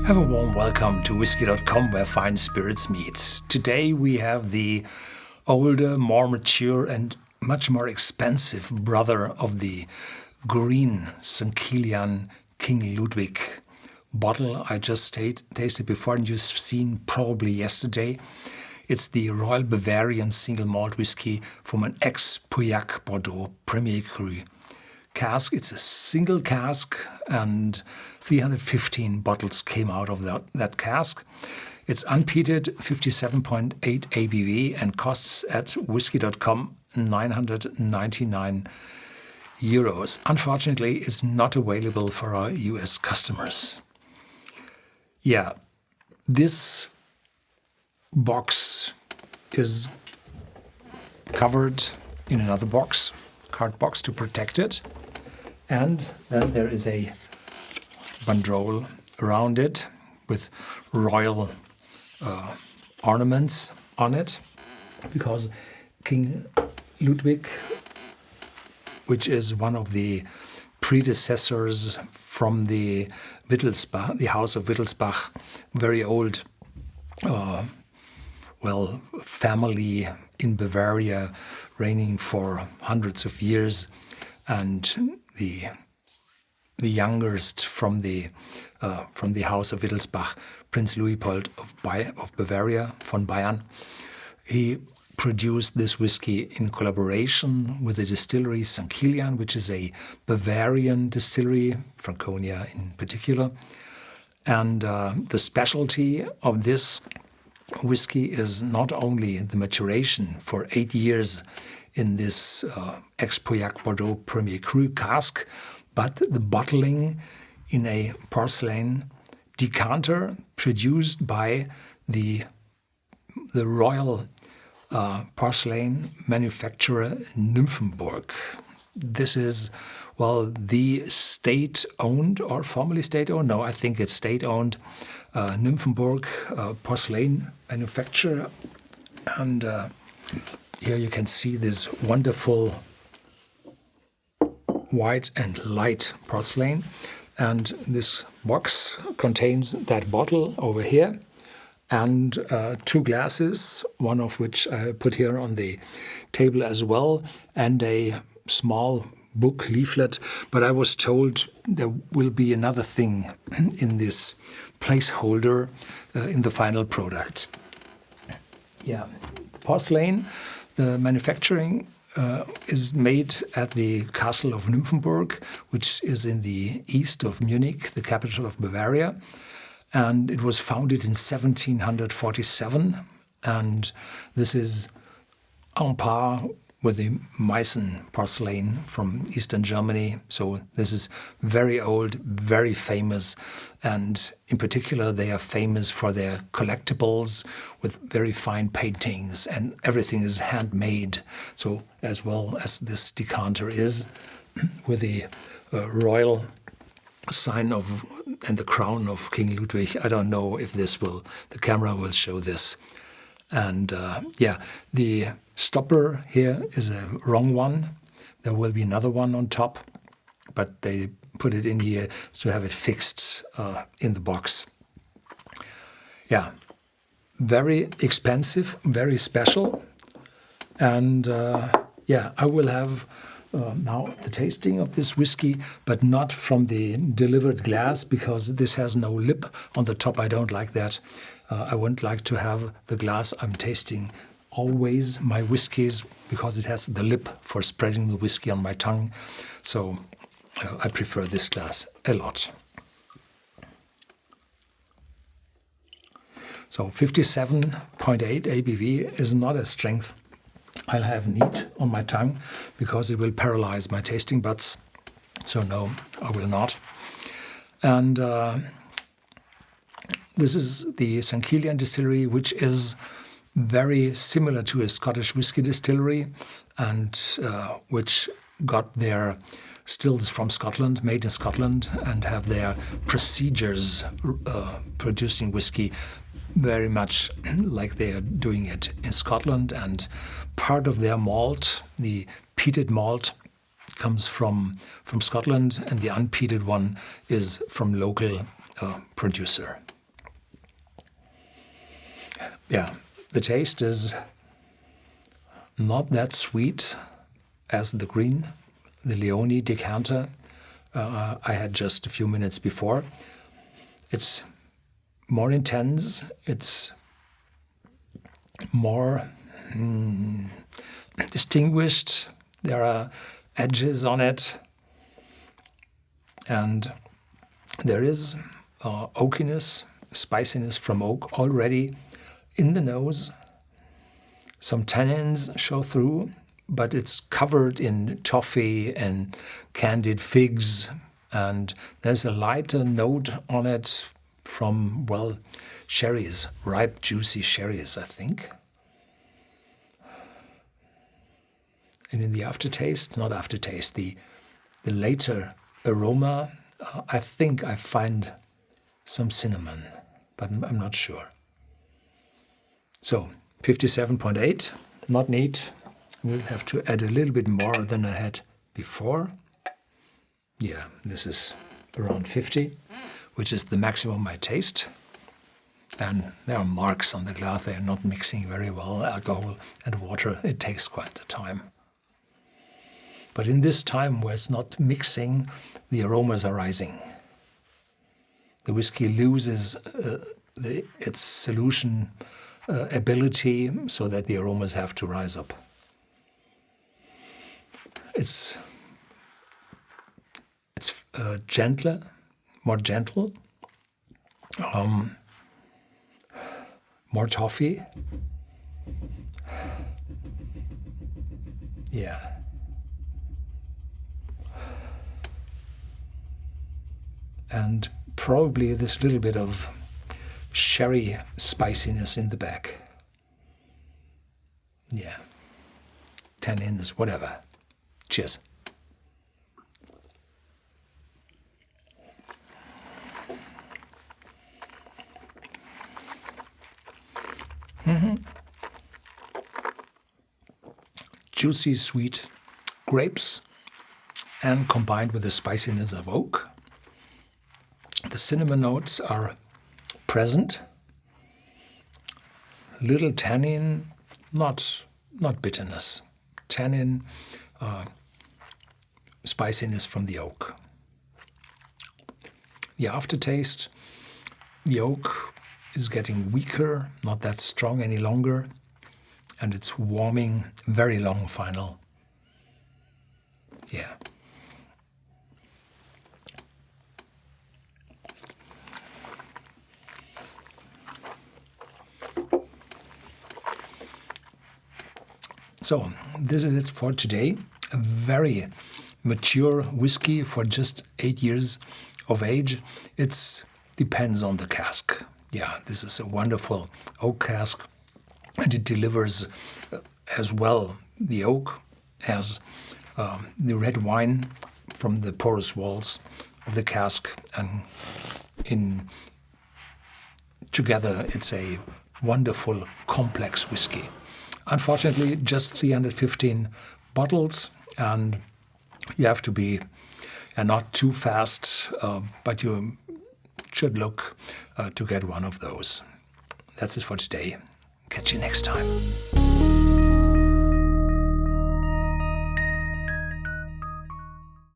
Have a warm welcome to Whisky.com, where fine spirits meet. Today we have the older, more mature and much more expensive brother of the green St. Kilian King Ludwig bottle I just tasted before and you've seen probably yesterday. It's the Royal Bavarian Single Malt whiskey from an ex-Pauillac Bordeaux Premier Cru cask. It's a single cask and 315 bottles came out of that cask. It's unpeated, 57.8 ABV and costs at Whisky.com 999 euros. Unfortunately, it's not available for our US customers. Yeah, this box is covered in another box, card box to protect it. And then there is a banderole around it with royal ornaments on it, because King Ludwig, which is one of the predecessors from the Wittelsbach, the House of Wittelsbach, very old family in Bavaria, reigning for hundreds of years, and the youngest from the House of Wittelsbach, Prince Luitpold of Bavaria, von Bayern. He produced this whiskey in collaboration with the distillery St. Kilian, which is a Bavarian distillery, Franconia in particular. And the specialty of this whiskey is not only the maturation for 8 years in this ex-Pauillac Bordeaux Premier Cru cask, but the bottling in a porcelain decanter produced by the royal porcelain manufacturer Nymphenburg. This is, the state-owned or formerly state-owned? No, I think it's state-owned Nymphenburg porcelain manufacturer. And here you can see this wonderful white and light porcelain. And this box contains that bottle over here and 2 glasses, one of which I put here on the table as well, and a small book leaflet. But I was told there will be another thing in this placeholder in the final product. Yeah, porcelain, the manufacturing is made at the castle of Nymphenburg, which is in the east of Munich, the capital of Bavaria. And it was founded in 1747. And this is en par with the Meissen porcelain from Eastern Germany. So this is very old, very famous. And in particular, they are famous for their collectibles with very fine paintings, and everything is handmade. So as well as this decanter is, with the royal sign of and the crown of King Ludwig. I don't know if the camera will show this. And the stopper here is a wrong one. There will be another one on top, but they put it in here to have it fixed in the box. Yeah, very expensive, very special. And I will have now the tasting of this whiskey, but not from the delivered glass, because this has no lip on the top. I don't like that. I wouldn't like to have the glass I'm tasting always my whiskies, because it has the lip for spreading the whiskey on my tongue. So I prefer this glass a lot. So 57.8 ABV is not a strength I'll have neat on my tongue, because it will paralyze my tasting buds. So no, I will not. And this is the St. Kilian distillery, which is very similar to a Scottish whisky distillery, and which got their stills from Scotland, made in Scotland, and have their procedures producing whiskey very much like they are doing it in Scotland. And part of their malt, the peated malt, comes from Scotland, and the unpeated one is from local producer. Yeah, the taste is not that sweet as the green, the Leone decanter I had just a few minutes before. It's more intense, it's more distinguished, there are edges on it, and there is oakiness, spiciness from oak already in the nose. Some tannins show through, but it's covered in toffee and candied figs, and there's a lighter note on it from, well, sherries, ripe, juicy sherries, I think. And in the aftertaste, not aftertaste, the later aroma, I think I find some cinnamon, but I'm not sure. So 57.8, not neat. We'll have to add a little bit more than I had before. Yeah, this is around 50, which is the maximum I taste. And there are marks on the glass. They are not mixing very well, alcohol and water. It takes quite the time. But in this time where it's not mixing, the aromas are rising. The whiskey loses its solution ability so that the aromas have to rise up. It's gentler, more gentle, more toffee. Yeah. And probably this little bit of sherry spiciness in the back. Yeah. Tannins, whatever. Cheers. Juicy, sweet grapes, and combined with the spiciness of oak. The cinnamon notes are present. Little tannin, not bitterness. Tannin, spiciness from the oak. The aftertaste, the oak is getting weaker, not that strong any longer, and it's warming, very long final. Yeah. So this is it for today. A very mature whiskey for just 8 years of age. It depends on the cask. Yeah, this is a wonderful oak cask, and it delivers as well the oak as the red wine from the porous walls of the cask, and together it's a wonderful complex whiskey. Unfortunately, just 315 bottles, and you have to be not too fast, but you should look to get one of those. That's it for today. Catch you next time.